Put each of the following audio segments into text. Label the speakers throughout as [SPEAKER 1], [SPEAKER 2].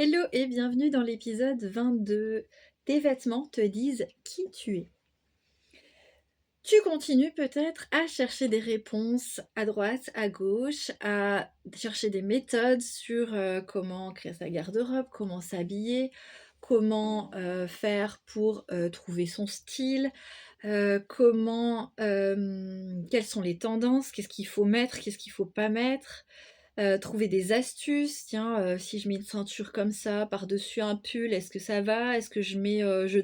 [SPEAKER 1] Hello et bienvenue dans l'épisode 22. Tes vêtements te disent qui tu es. Tu continues peut-être à chercher des réponses à droite, à gauche, à chercher des méthodes sur comment créer sa garde-robe, comment s'habiller, comment faire pour trouver son style, quelles sont les tendances, qu'est-ce qu'il faut mettre, qu'est-ce qu'il faut pas mettre. Trouver des astuces, tiens, si je mets une ceinture comme ça par-dessus un pull, est-ce que ça va? Est-ce que je mets, je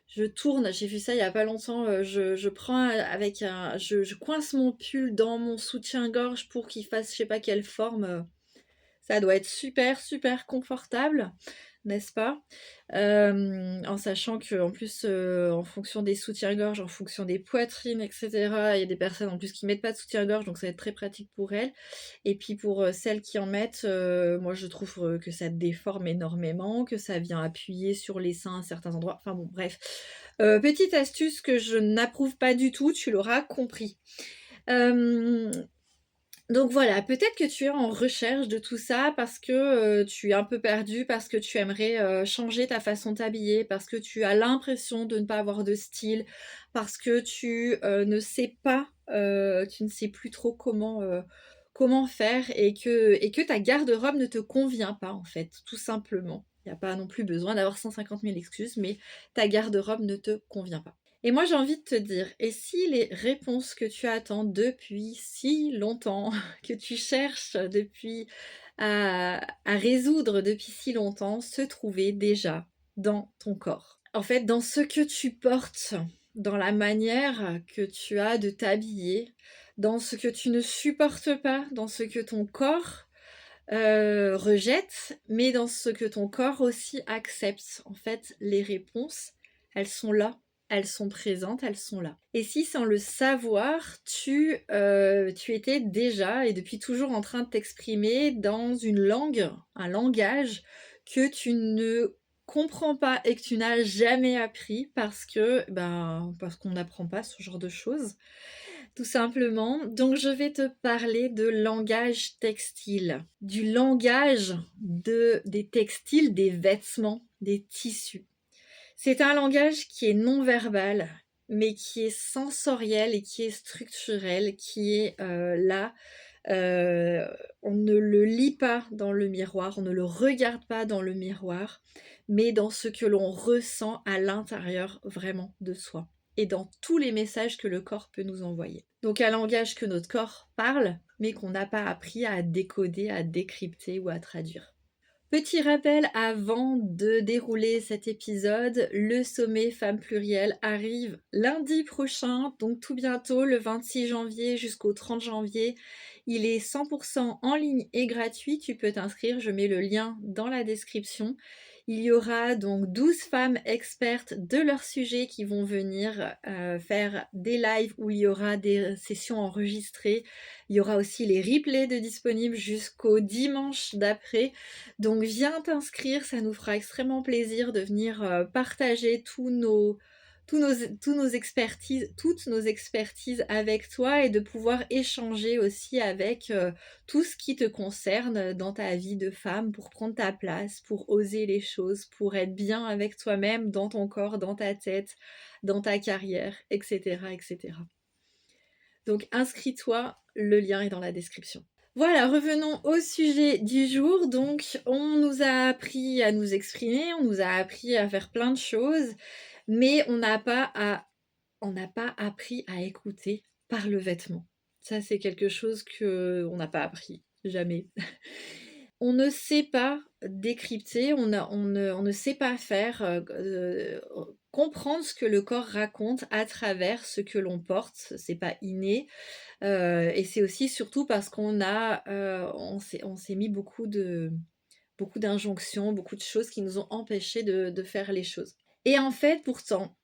[SPEAKER 1] je tourne, j'ai vu ça il y a pas longtemps, je prends avec un je coince mon pull dans mon soutien-gorge pour qu'il fasse je sais pas quelle forme, ça doit être super, super confortable, n'est-ce pas? En sachant qu'en plus, en fonction des soutiens-gorge, en fonction des poitrines et cetera, il y a des personnes en plus qui mettent pas de soutien-gorge, donc ça va être très pratique pour elles. Et puis pour, celles qui en mettent, moi je trouve, que ça déforme énormément, que ça vient appuyer sur les seins à certains endroits. Enfin bon, bref. Petite astuce que je n'approuve pas du tout, tu l'auras compris. Hem donc voilà, peut-être que tu es en recherche de tout ça parce que, tu es un peu perdu, parce que tu aimerais, changer ta façon de t'habiller, parce que tu as l'impression de ne pas avoir de style, parce que tu ne sais plus trop comment faire et que ta garde-robe ne te convient pas en fait, tout simplement. Il y a pas non plus besoin d'avoir 150 000 excuses, mais ta garde-robe ne te convient pas. Et moi j'ai envie de te dire, et si les réponses que tu attends depuis si longtemps, que tu cherches depuis à résoudre depuis si longtemps, se trouvaient déjà dans ton corps? En fait, dans ce que tu portes, dans la manière que tu as de t'habiller, dans ce que tu ne supportes pas, dans ce que ton corps rejette, mais dans ce que ton corps aussi accepte. En fait, les réponses, elles sont là, elles sont présentes, elles sont là. Et si sans le savoir, tu étais déjà et depuis toujours en train de t'exprimer dans une langue, un langage que tu ne comprends pas et que tu n'as jamais appris parce qu'on n'apprend pas ce genre de choses tout simplement. Donc je vais te parler de langage textile, du langage des textiles, des vêtements, des tissus. C'est un langage qui est non verbal, mais qui est sensoriel et qui est structurel, qui est là. Euh, on ne le lit pas dans le miroir, on ne le regarde pas dans le miroir, mais dans ce que l'on ressent à l'intérieur vraiment de soi et dans tous les messages que le corps peut nous envoyer. Donc un langage que notre corps parle, mais qu'on n'a pas appris à décoder, à décrypter ou à traduire. Petit rappel avant de dérouler cet épisode, le sommet Femmes Plurielles arrive lundi prochain, donc tout bientôt, le 26 janvier jusqu'au 30 janvier. Il est 100% en ligne et gratuit, tu peux t'inscrire, je mets le lien dans la description. Il y aura donc 12 femmes expertes de leur sujet qui vont venir faire des lives où il y aura des sessions enregistrées. Il y aura aussi les replays de disponibles jusqu'au dimanche d'après. Donc viens t'inscrire, ça nous fera extrêmement plaisir de venir partager toutes nos expertises avec toi et de pouvoir échanger aussi avec tout ce qui te concerne dans ta vie de femme pour prendre ta place, pour oser les choses, pour être bien avec toi-même dans ton corps, dans ta tête, dans ta carrière, etc., etc. Donc inscris-toi, le lien est dans la description. Voilà, revenons au sujet du jour. Donc, on nous a appris à nous exprimer, on nous a appris à faire plein de choses, mais on n'a pas appris à écouter par le vêtement. Ça, c'est quelque chose que on n'a pas appris, jamais. On ne sait pas décrypter, on ne sait pas faire comprendre ce que le corps raconte à travers ce que l'on porte. C'est pas inné. Et c'est aussi surtout parce on s'est mis beaucoup d'injonctions, beaucoup de choses qui nous ont empêchés de faire les choses. Et en fait, pourtant,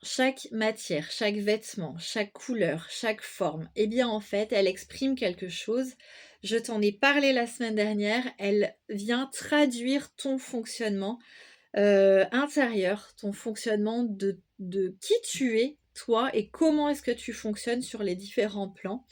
[SPEAKER 1] chaque matière, chaque vêtement, chaque couleur, chaque forme, eh bien en fait, elle exprime quelque chose. Je t'en ai parlé la semaine dernière, elle vient traduire ton fonctionnement intérieur, ton fonctionnement de qui tu es, toi, et comment est-ce que tu fonctionnes sur les différents plans.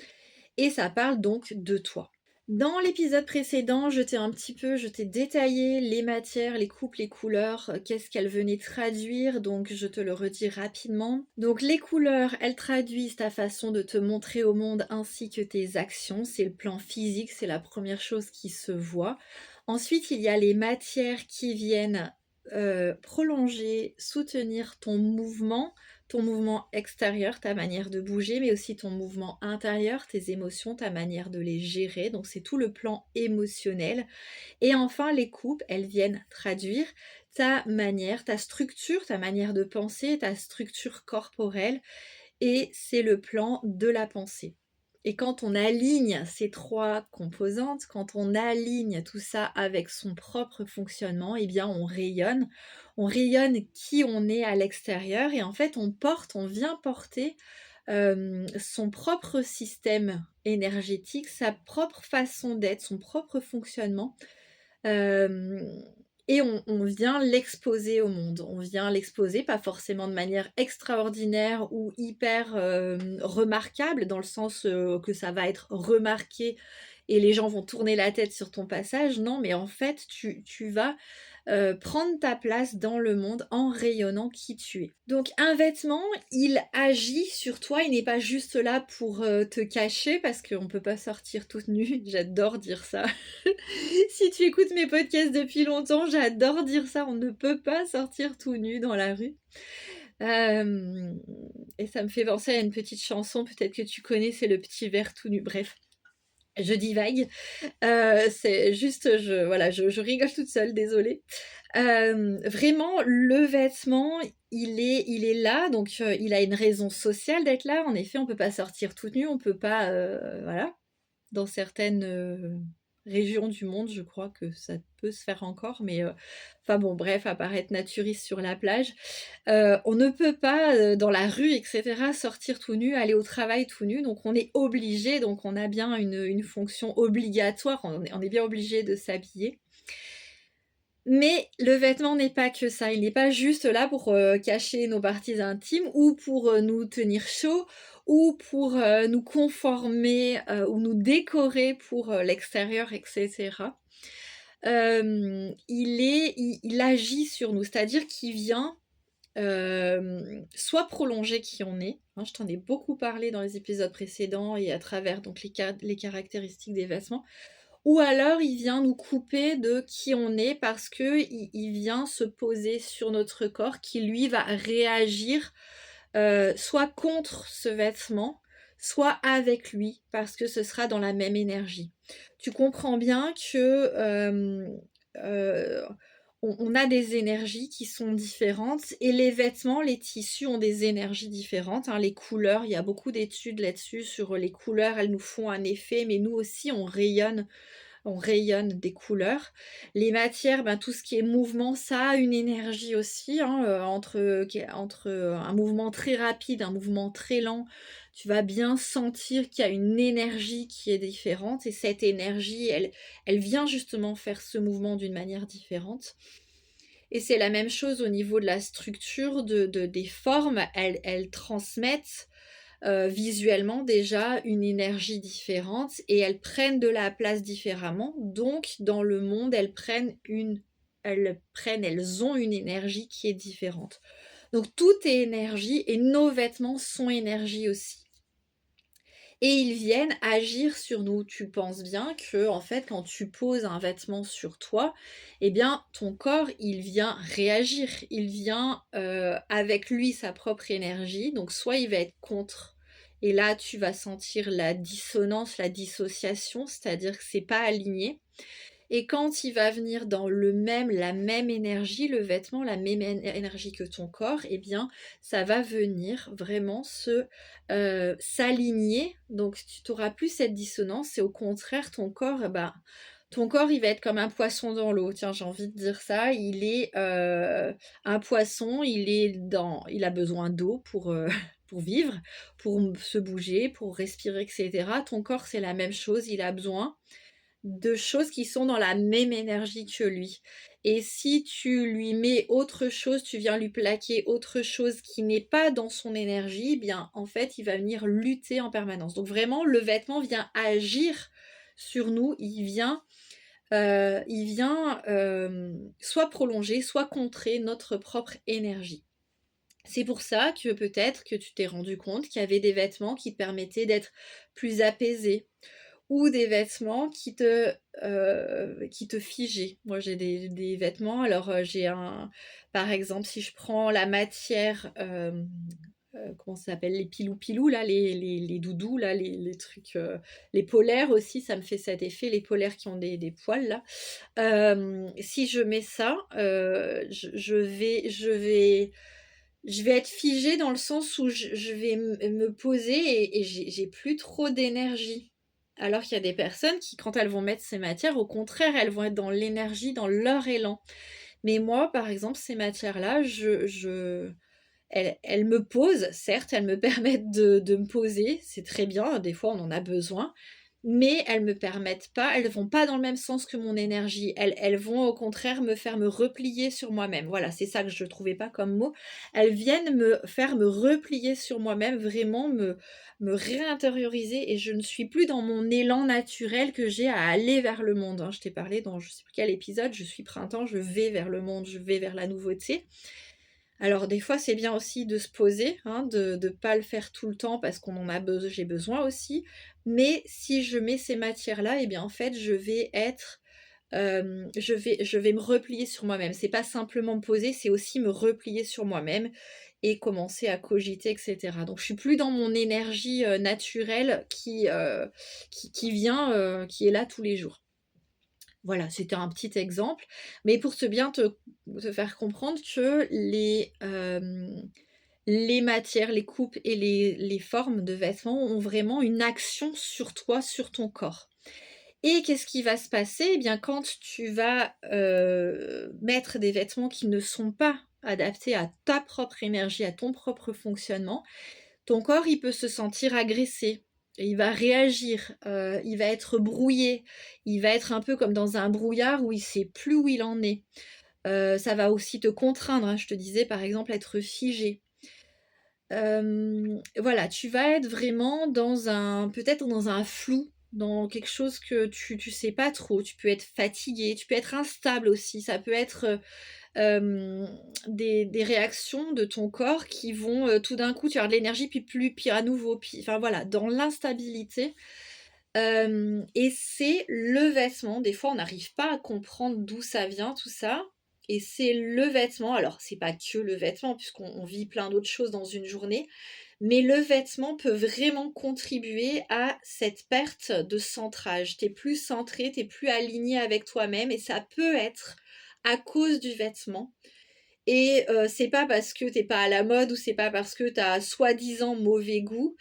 [SPEAKER 1] Et ça parle donc de toi. Dans l'épisode précédent, je t'ai détaillé les matières, les coupes, les couleurs, qu'est-ce qu'elles venaient traduire, donc je te le redis rapidement. Donc les couleurs, elles traduisent ta façon de te montrer au monde ainsi que tes actions, c'est le plan physique, c'est la première chose qui se voit. Ensuite, il y a les matières qui viennent prolonger, soutenir ton mouvement extérieur, ta manière de bouger, mais aussi ton mouvement intérieur, tes émotions, ta manière de les gérer. Donc c'est tout le plan émotionnel. Et enfin, les coupes, elles viennent traduire ta manière, ta structure, ta manière de penser, ta structure corporelle. Et c'est le plan de la pensée. Et quand on aligne ces trois composantes, quand on aligne tout ça avec son propre fonctionnement, eh bien on rayonne qui on est à l'extérieur et en fait on vient porter son propre système énergétique, sa propre façon d'être, son propre fonctionnement. Et on vient l'exposer au monde. On vient l'exposer, pas forcément de manière extraordinaire ou hyper remarquable, dans le sens que ça va être remarqué et les gens vont tourner la tête sur ton passage. Non, mais en fait, tu vas prendre ta place dans le monde en rayonnant qui tu es. Donc un vêtement, il agit sur toi, il n'est pas juste là pour te cacher, parce qu'on peut pas sortir toute nue, j'adore dire ça. Si tu écoutes mes podcasts depuis longtemps, j'adore dire ça, on ne peut pas sortir tout nu dans la rue. Et ça me fait penser à une petite chanson, peut-être que tu connais, c'est Le Petit Verre tout nu, bref. Je divague. C'est juste, je rigole toute seule, désolée. Vraiment, le vêtement, il est là, donc il a une raison sociale d'être là. En effet, on peut pas sortir toute nue, on peut pas, voilà. Dans certaines régions du monde, je crois que ça peut se faire encore, mais enfin bon, bref, apparaître naturiste sur la plage. On ne peut pas, dans la rue, etc., sortir tout nu, aller au travail tout nu, donc on est obligé, donc on a bien une fonction obligatoire, on est bien obligé de s'habiller. Mais le vêtement n'est pas que ça, il n'est pas juste là pour cacher nos parties intimes ou pour nous tenir chaud ou pour nous conformer ou nous décorer pour l'extérieur, etc. Il agit sur nous, c'est-à-dire qu'il vient soit prolonger qui on est, hein, je t'en ai beaucoup parlé dans les épisodes précédents et à travers donc les caractéristiques des vêtements, ou alors il vient nous couper de qui on est parce que il vient se poser sur notre corps qui lui va réagir soit contre ce vêtement, soit avec lui parce que ce sera dans la même énergie. Tu comprends bien que on a des énergies qui sont différentes et les vêtements, les tissus ont des énergies différentes, hein. Les couleurs, il y a beaucoup d'études là-dessus sur les couleurs, elles nous font un effet, mais nous aussi on rayonne des couleurs. Les matières, ben, tout ce qui est mouvement, ça a une énergie aussi, hein, entre un mouvement très rapide, un mouvement très lent. Tu vas bien sentir qu'il y a une énergie qui est différente et cette énergie, elle vient justement faire ce mouvement d'une manière différente. Et c'est la même chose au niveau de la structure des formes, elles transmettent visuellement déjà une énergie différente et elles prennent de la place différemment. Donc dans le monde, elles ont une énergie qui est différente. Donc tout est énergie et nos vêtements sont énergie aussi. Et ils viennent agir sur nous. Tu penses bien que, en fait, quand tu poses un vêtement sur toi, eh bien, ton corps, il vient réagir. Il vient avec lui sa propre énergie. Donc, soit il va être contre. Et là, tu vas sentir la dissonance, la dissociation, c'est-à-dire que c'est pas aligné. Et quand il va venir dans la même énergie, le vêtement, la même énergie que ton corps, eh bien, ça va venir vraiment s'aligner. Donc, tu n'auras plus cette dissonance. Et au contraire, ton corps, il va être comme un poisson dans l'eau. Tiens, j'ai envie de dire ça. Il est un poisson, il a besoin d'eau pour vivre, pour se bouger, pour respirer, etc. Ton corps, c'est la même chose. Il a besoin de choses qui sont dans la même énergie que lui. Et si tu lui mets autre chose, tu viens lui plaquer autre chose qui n'est pas dans son énergie, eh bien en fait il va venir lutter en permanence. Donc vraiment le vêtement vient agir sur nous, il vient soit prolonger, soit contrer notre propre énergie. C'est pour ça que peut-être que tu t'es rendu compte qu'il y avait des vêtements qui te permettaient d'être plus apaisé ou des vêtements qui te figeaient. Moi, j'ai des vêtements, alors j'ai par exemple, si je prends la matière, comment ça s'appelle, les pilou-pilou, là, les doudous, là, les trucs, les polaires aussi, ça me fait cet effet, les polaires qui ont des poils, là. Si je mets ça, je vais être figée dans le sens où je vais me poser et j'ai plus trop d'énergie. Alors qu'il y a des personnes qui, quand elles vont mettre ces matières, au contraire, elles vont être dans l'énergie, dans leur élan. Mais moi, par exemple, ces matières-là, elles me posent, certes, elles me permettent de me poser, c'est très bien, des fois on en a besoin, mais elles me permettent pas, elles vont pas dans le même sens que mon énergie, elles vont au contraire me faire me replier sur moi-même. Voilà, c'est ça que je trouvais pas comme mot. Elles viennent me faire me replier sur moi-même, vraiment me réintérioriser et je ne suis plus dans mon élan naturel que j'ai à aller vers le monde, hein. Je t'ai parlé dans je sais plus quel épisode, je suis printemps, je vais vers le monde, je vais vers la nouveauté. Alors des fois, c'est bien aussi de se poser, hein, de ne pas le faire tout le temps parce qu'on en a j'ai besoin aussi. Mais si je mets ces matières-là, eh bien en fait, je vais me replier sur moi-même. C'est pas simplement me poser, c'est aussi me replier sur moi-même et commencer à cogiter, et cetera. Donc je suis plus dans mon énergie naturelle qui vient, qui est là tous les jours. Voilà, c'était un petit exemple, mais pour bien te faire comprendre que les matières, les coupes et les formes de vêtements ont vraiment une action sur toi, sur ton corps. Et qu'est-ce qui va se passer? Eh bien, quand tu vas mettre des vêtements qui ne sont pas adaptés à ta propre énergie, à ton propre fonctionnement, ton corps, il peut se sentir agressé. Il va réagir, il va être brouillé, il va être un peu comme dans un brouillard où il ne sait plus où il en est. Ça va aussi te contraindre, hein, je te disais par exemple être figé. Voilà, tu vas être vraiment peut-être dans un flou, dans quelque chose que tu sais pas trop. Tu peux être fatigué, tu peux être instable aussi. Ça peut être des réactions de ton corps qui vont tout d'un coup, tu as de l'énergie, puis à nouveau, puis enfin voilà, dans l'instabilité. Et c'est le vêtement. Des fois, on n'arrive pas à comprendre d'où ça vient, tout ça. Et c'est le vêtement. Alors, c'est pas que le vêtement, puisqu'on vit plein d'autres choses dans une journée. Mais le vêtement peut vraiment contribuer à cette perte de centrage. T'es plus centré, t'es plus aligné avec toi-même. Et ça peut être à cause du vêtement. Et c'est pas parce que t'es pas à la mode ou c'est pas parce que t'as soi-disant mauvais goût.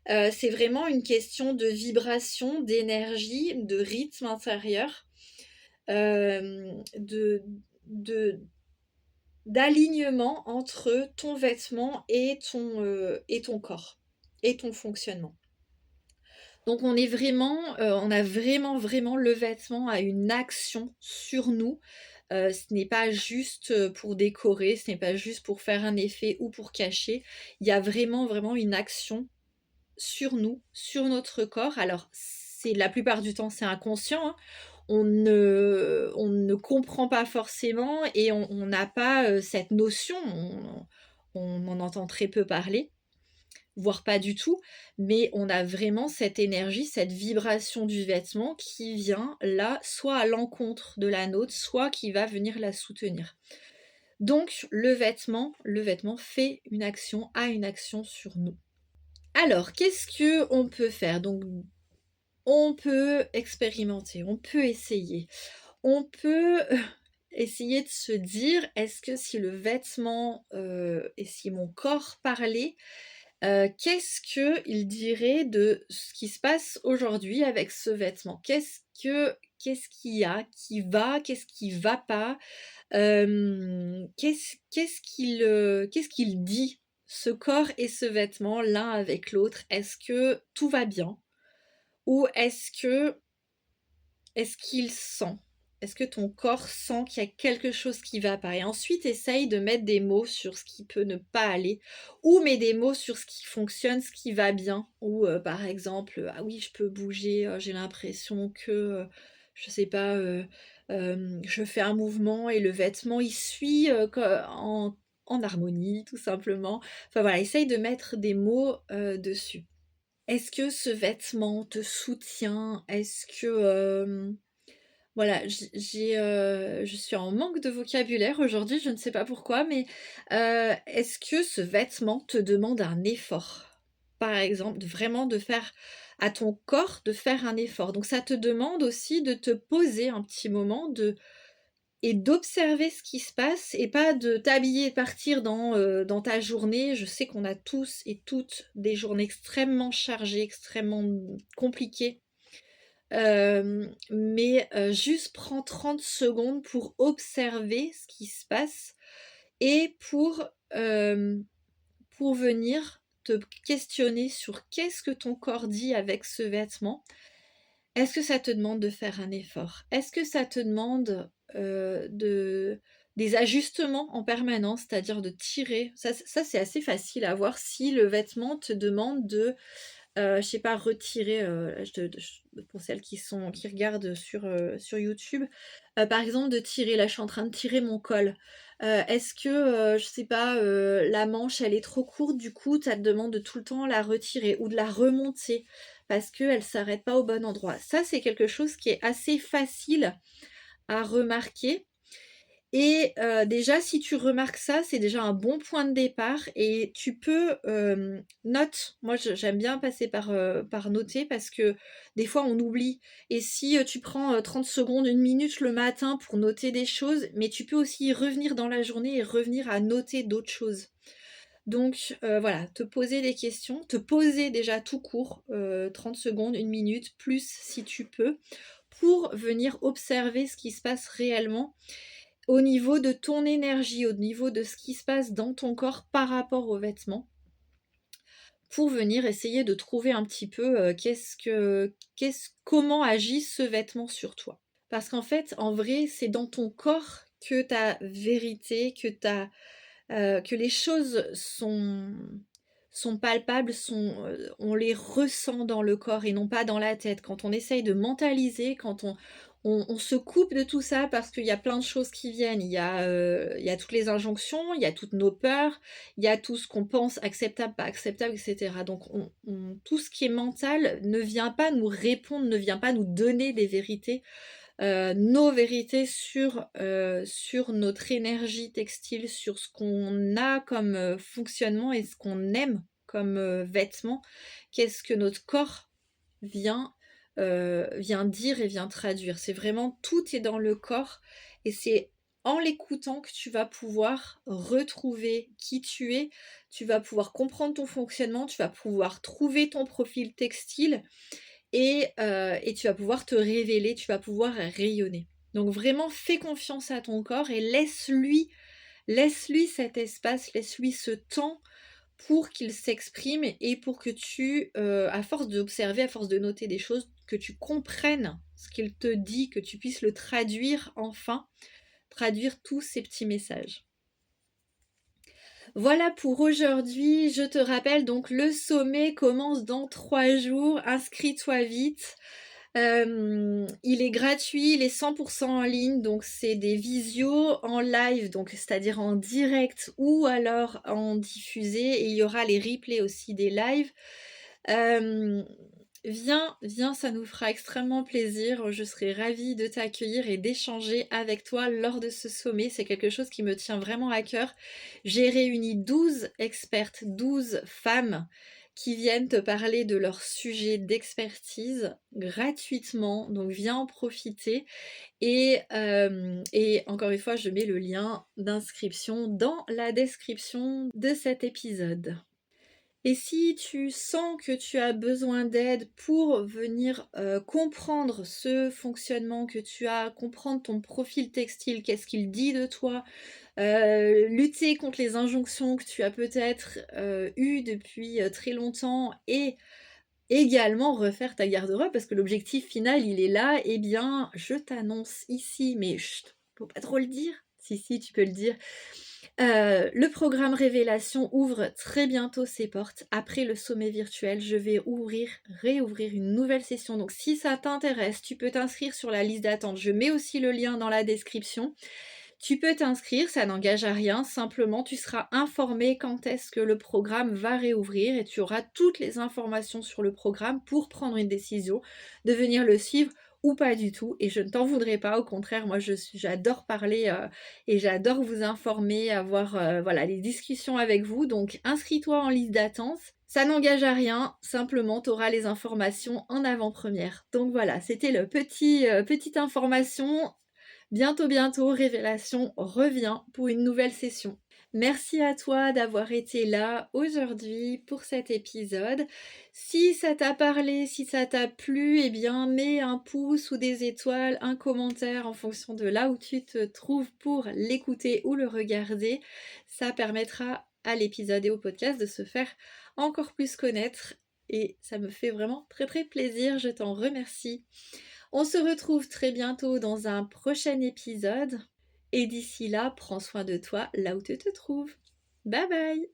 [SPEAKER 1] C'est vraiment une question de vibration, d'énergie, de rythme intérieur, de, de, d'alignement entre ton vêtement et ton corps et ton fonctionnement. Donc on a vraiment, vraiment le vêtement a une action sur nous. Ce n'est pas juste pour décorer, ce n'est pas juste pour faire un effet ou pour cacher. Il y a vraiment, vraiment une action sur nous, sur notre corps. Alors, la plupart du temps, c'est inconscient, hein. On ne comprend pas forcément et on n'a pas cette notion. On en entend très peu parler, voire pas du tout, mais on a vraiment cette énergie, cette vibration du vêtement qui vient là, soit à l'encontre de la nôtre, soit qui va venir la soutenir. Donc le vêtement fait a une action sur nous. Alors, qu'est-ce que on peut faire? Donc, on peut expérimenter, on peut essayer. On peut essayer de se dire, est-ce que si le vêtement et si mon corps parlait, qu'est-ce qu'il dirait de ce qui se passe aujourd'hui avec ce vêtement? Qu'est-ce qu'il y a qui va? Qu'est-ce qui va pas? Qu'est-ce qu'il dit, ce corps et ce vêtement, l'un avec l'autre? Est-ce que tout va bien? Ou est-ce qu'il sent? Est-ce que ton corps sent qu'il y a quelque chose qui va pas? Et ensuite, essaye de mettre des mots sur ce qui peut ne pas aller ou mets des mots sur ce qui fonctionne, ce qui va bien ou par exemple, «Ah oui, je peux bouger, j'ai l'impression que, je sais pas, je fais un mouvement et le vêtement il suit, co en harmonie», tout simplement. Enfin voilà, essaye de mettre des mots, dessus. Est-ce que ce vêtement te soutient? Est-ce que, voilà, je suis en manque de vocabulaire aujourd'hui, je ne sais pas pourquoi, mais, est-ce que ce vêtement te demande un effort? Par exemple, vraiment de faire à ton corps de faire un effort. Donc ça te demande aussi de te poser un petit moment, et d'observer ce qui se passe et pas de t'habiller et partir dans ta journée. Je sais qu'on a tous et toutes des journées extrêmement chargées, extrêmement, compliquées. Mais juste prends 30 secondes pour observer ce qui se passe et pour venir te questionner sur qu'est-ce que ton corps dit avec ce vêtement. Est-ce que ça te demande de faire un effort? Est-ce que ça te demande, des ajustements en permanence, c'est-à-dire de tirer? Ça c'est assez facile à voir si le vêtement te demande de, je sais pas, retirer, pour celles qui regardent sur YouTube, par exemple de tirer. Là, je suis en train de tirer mon col. Est-ce que, je sais pas, la manche, elle est trop courte, du coup, ça te demande de tout le temps la retirer ou de la remonter parce qu'elle s'arrête pas au bon endroit. Ça, c'est quelque chose qui est assez facile à remarquer et déjà si tu remarques ça, c'est déjà un bon point de départ et tu peux, note. Moi j'aime bien passer par noter parce que des fois on oublie et si, tu prends, 30 secondes, 1 minute le matin pour noter des choses, mais tu peux aussi y revenir dans la journée et revenir à noter d'autres choses. Donc voilà, te poser des questions, te poser déjà tout court, 30 secondes, 1 minute, plus si tu peux, pour venir observer ce qui se passe réellement au niveau de ton énergie, au niveau de ce qui se passe dans ton corps par rapport aux vêtements, pour venir essayer de trouver un petit peu, comment agit ce vêtement sur toi. Parce qu'en fait, en vrai, c'est dans ton corps que ta vérité, que les choses sont palpables, on les ressent dans le corps et non pas dans la tête. Quand on essaye de mentaliser, quand on se coupe de tout ça parce qu'il y a plein de choses qui viennent. Il y a toutes les injonctions, il y a toutes nos peurs, il y a tout ce qu'on pense acceptable, pas acceptable, et cetera. Donc tout ce qui est mental ne vient pas nous répondre, ne vient pas nous donner des vérités, nos vérités sur notre énergie textile, sur ce qu'on a comme, fonctionnement et ce qu'on aime comme, vêtements. Qu'est-ce que notre corps vient, vient dire et vient traduire. C'est vraiment tout est dans le corps et c'est en l'écoutant que tu vas pouvoir retrouver qui tu vas pouvoir comprendre ton fonctionnement, tu vas pouvoir trouver ton profil textile et tu vas pouvoir te révéler, tu vas pouvoir rayonner. Donc vraiment fais confiance à ton corps et laisse-lui cet espace, laisse-lui ce temps pour qu'il s'exprime et pour que tu, à force d'observer, à force de noter des choses, que tu comprennes ce qu'il te dit, que tu puisses le traduire enfin, traduire tous ces petits messages. Voilà pour aujourd'hui. Je te rappelle donc le sommet commence dans 3 jours. Inscris-toi vite. Il est gratuit, il est 100% en ligne, donc c'est des visios en live, donc c'est-à-dire en direct ou alors en diffusé. Et il y aura les replays aussi des lives. Viens, ça nous fera extrêmement plaisir. Je serai ravie de t'accueillir et d'échanger avec toi lors de ce sommet. C'est quelque chose qui me tient vraiment à cœur. J'ai réuni 12 expertes, 12 femmes qui viennent te parler de leur sujet d'expertise gratuitement. Donc viens en profiter. Et encore une fois, je mets le lien d'inscription dans la description de cet épisode. Et si tu sens que tu as besoin d'aide pour venir comprendre ce fonctionnement que tu as, comprendre ton profil textile, qu'est-ce qu'il dit de toi, lutter contre les injonctions que tu as peut-être eues depuis très longtemps et également refaire ta garde-robe parce que l'objectif final, il est là. Eh bien, je t'annonce ici, mais chut, faut pas trop le dire. Si, si, tu peux le dire. Le programme Révélation ouvre très bientôt ses portes. Après le sommet virtuel, je vais réouvrir une nouvelle session. Donc si ça t'intéresse, tu peux t'inscrire sur la liste d'attente. Je mets aussi le lien dans la description. Tu peux t'inscrire, ça n'engage à rien, simplement tu seras informé quand est-ce que le programme va réouvrir et tu auras toutes les informations sur le programme pour prendre une décision de venir le suivre ou pas du tout. Et je ne t'en voudrais pas, au contraire, moi j'adore parler et j'adore vous informer, avoir voilà, les discussions avec vous. Donc inscris-toi en liste d'attente. Ça n'engage à rien, simplement tu auras les informations en avant-première. Donc voilà, c'était le petite information. Bientôt, bientôt, Révélation revient pour une nouvelle session. Merci à toi d'avoir été là aujourd'hui pour cet épisode. Si ça t'a parlé, si ça t'a plu, eh bien mets un pouce ou des étoiles, un commentaire en fonction de là où tu te trouves pour l'écouter ou le regarder. Ça permettra à l'épisode et au podcast de se faire encore plus connaître et ça me fait vraiment très très plaisir. Je t'en remercie. On se retrouve très bientôt dans un prochain épisode. Et d'ici là, prends soin de toi là où tu te trouves. Bye bye!